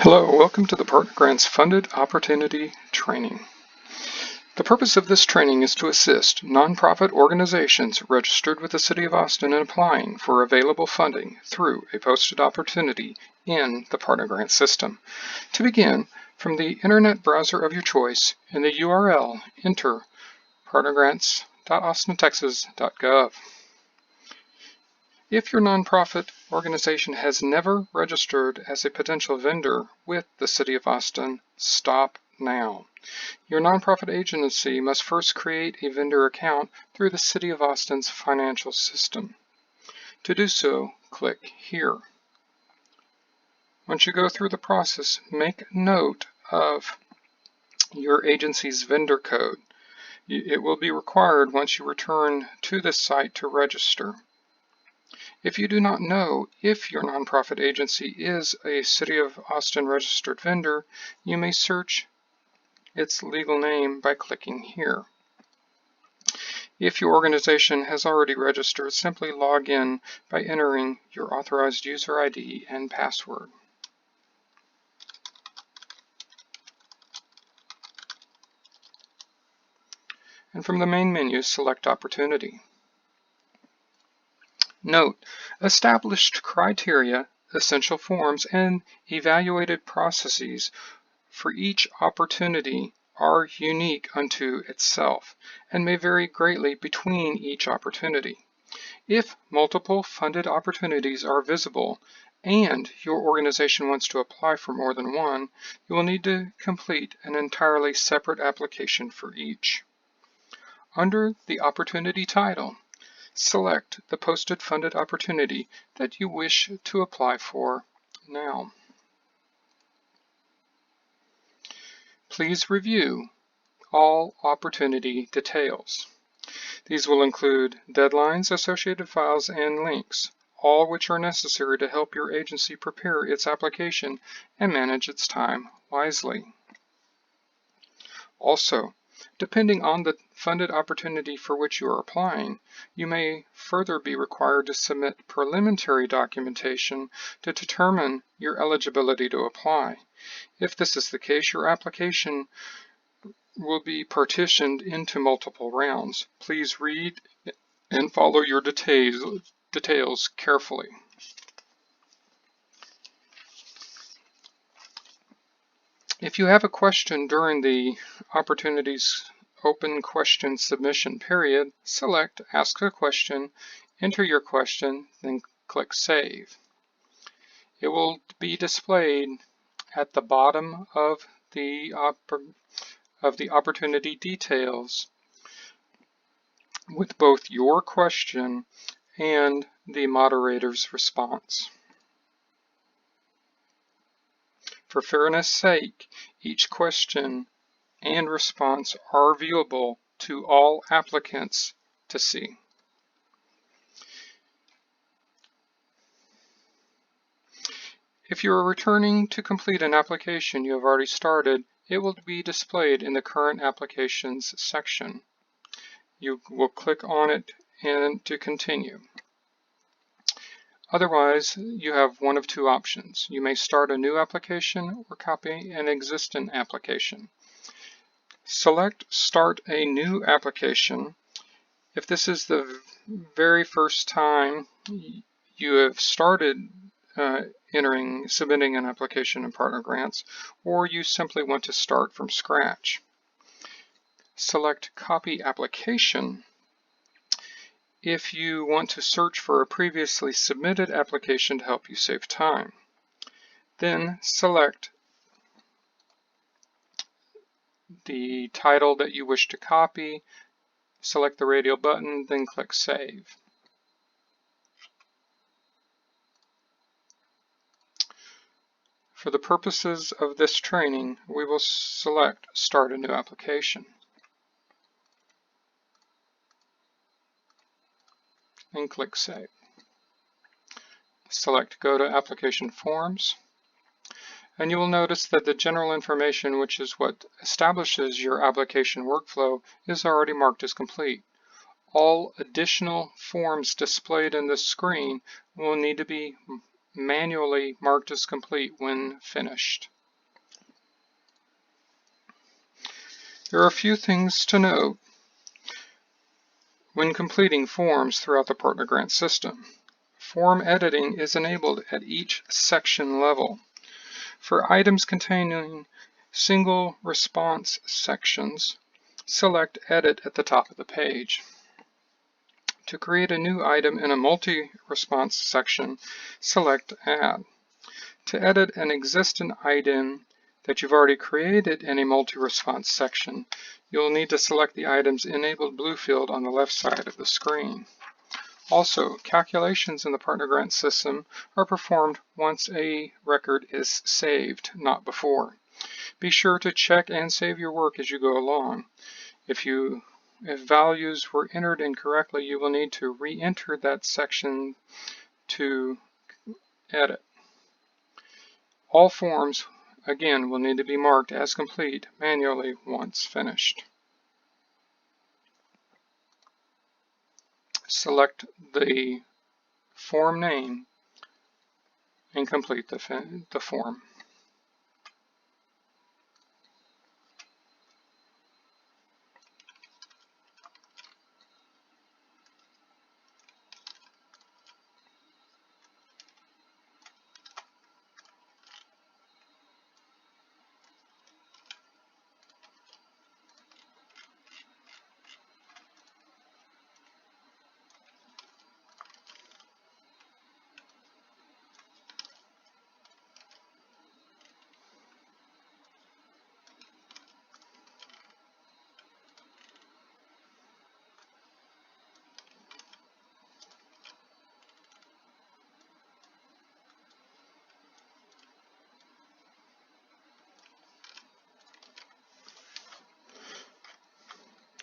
Hello, welcome to the PartnerGrants Funded Opportunity Training. The purpose of this training is to assist nonprofit organizations registered with the City of Austin in applying for available funding through a posted opportunity in the PartnerGrants system. To begin, from the internet browser of your choice, in the URL, enter partnergrants.austintexas.gov. If your nonprofit organization has never registered as a potential vendor with the City of Austin, stop now. Your nonprofit agency must first create a vendor account through the City of Austin's financial system. To do so, click here. Once you go through the process, make note of your agency's vendor code. It will be required once you return to this site to register. If you do not know if your nonprofit agency is a City of Austin registered vendor, you may search its legal name by clicking here. If your organization has already registered, simply log in by entering your authorized user ID and password. And from the main menu, select Opportunity. Note, established criteria, essential forms, and evaluated processes for each opportunity are unique unto itself and may vary greatly between each opportunity. If multiple funded opportunities are visible and your organization wants to apply for more than one, you will need to complete an entirely separate application for each. Under the opportunity title, select the posted funded opportunity that you wish to apply for now. Please review all opportunity details. These will include deadlines, associated files, and links, all which are necessary to help your agency prepare its application and manage its time wisely. Also, depending on the funded opportunity for which you are applying, you may further be required to submit preliminary documentation to determine your eligibility to apply. If this is the case, your application will be partitioned into multiple rounds. Please read and follow your details carefully. If you have a question during the opportunity's open question submission period, select Ask a Question, enter your question, then click Save. It will be displayed at the bottom of the opportunity details with both your question and the moderator's response. For fairness' sake, each question and response are viewable to all applicants to see. If you are returning to complete an application you have already started, it will be displayed in the Current Applications section. You will click on it and to continue. Otherwise, you have one of two options. You may start a new application or copy an existing application. Select Start a New Application if this is the very first time you have started submitting an application in PartnerGrants, or you simply want to start from scratch. Select Copy Application if you want to search for a previously submitted application to help you save time. Then select the title that you wish to copy, select the radial button, then click Save. For the purposes of this training, we will select Start a New Application and click Save. Select Go to Application Forms, and you will notice that the general information, which is what establishes your application workflow, is already marked as complete. All additional forms displayed in this screen will need to be manually marked as complete when finished. There are a few things to note when completing forms throughout the PartnerGrants system. Form editing is enabled at each section level. For items containing single response sections, select Edit at the top of the page. To create a new item in a multi-response section, select Add. To edit an existing item that you've already created in a multi-response section, you'll need to select the item's enabled blue field on the left side of the screen. Also, calculations in the PartnerGrants system are performed once a record is saved, not before. Be sure to check and save your work as you go along. If values were entered incorrectly, you will need to re-enter that section to edit. All forms, again, will need to be marked as complete manually once finished. Select the form name and complete the form.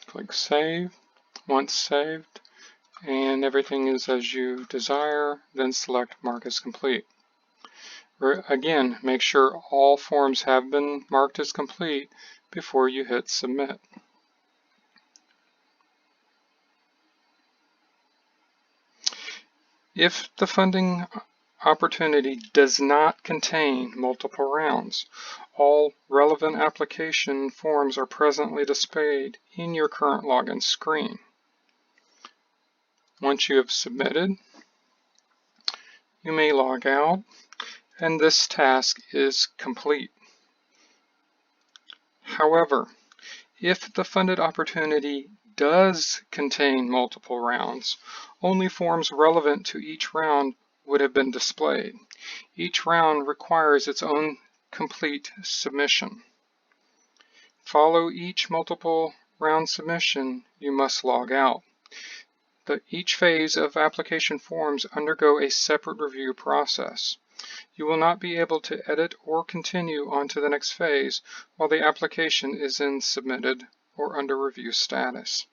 Click Save. Once saved and everything is as you desire, then select Mark as Complete. Again, make sure all forms have been marked as complete before you hit Submit. If the funding opportunity does not contain multiple rounds, all relevant application forms are presently displayed in your current login screen. Once you have submitted, you may log out, and this task is complete. However, if the funded opportunity does contain multiple rounds, only forms relevant to each round would have been displayed. Each round requires its own complete submission. Follow each multiple round submission, you must log out. Each phase of application forms undergo a separate review process. You will not be able to edit or continue on to the next phase while the application is in submitted or under review status.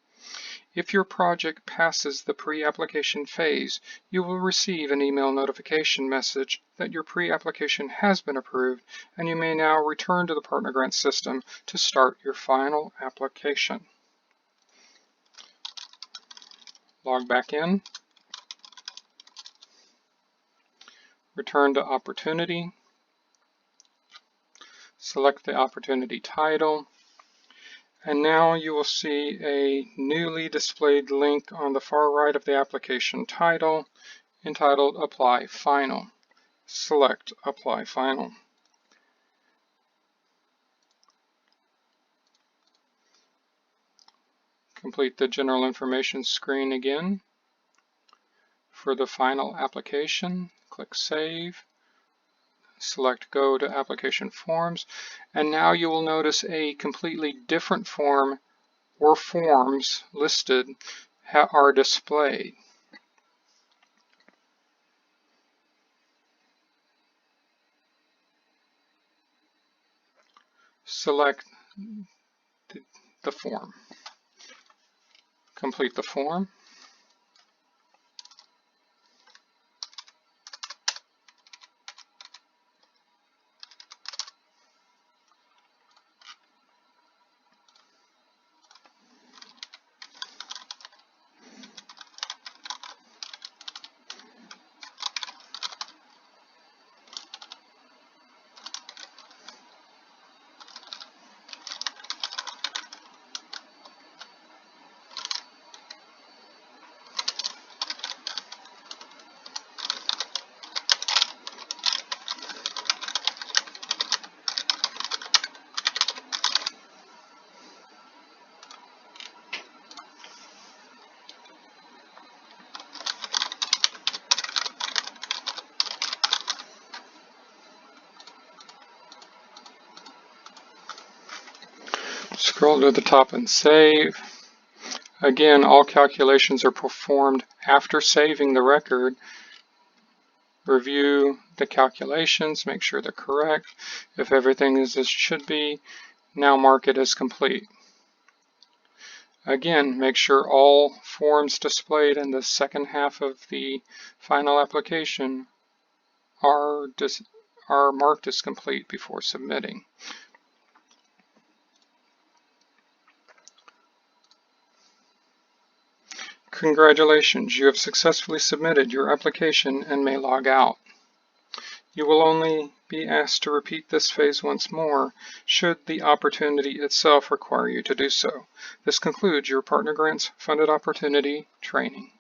If your project passes the pre-application phase, you will receive an email notification message that your pre-application has been approved, and you may now return to the PartnerGrants system to start your final application. Log back in. Return to Opportunity. Select the opportunity title. And now you will see a newly displayed link on the far right of the application title entitled Apply Final. Select Apply Final. Complete the general information screen again. For the final application, click Save. Select Go to Application Forms, and now you will notice a completely different form or forms listed are displayed. Select the form. Complete the form. Scroll to the top and save. Again, all calculations are performed after saving the record. Review the calculations, make sure they're correct. If everything is as it should be, now mark it as complete. Again, make sure all forms displayed in the second half of the final application are marked as complete before submitting. Congratulations, you have successfully submitted your application and may log out. You will only be asked to repeat this phase once more should the opportunity itself require you to do so. This concludes your PartnerGrants Funded Opportunity training.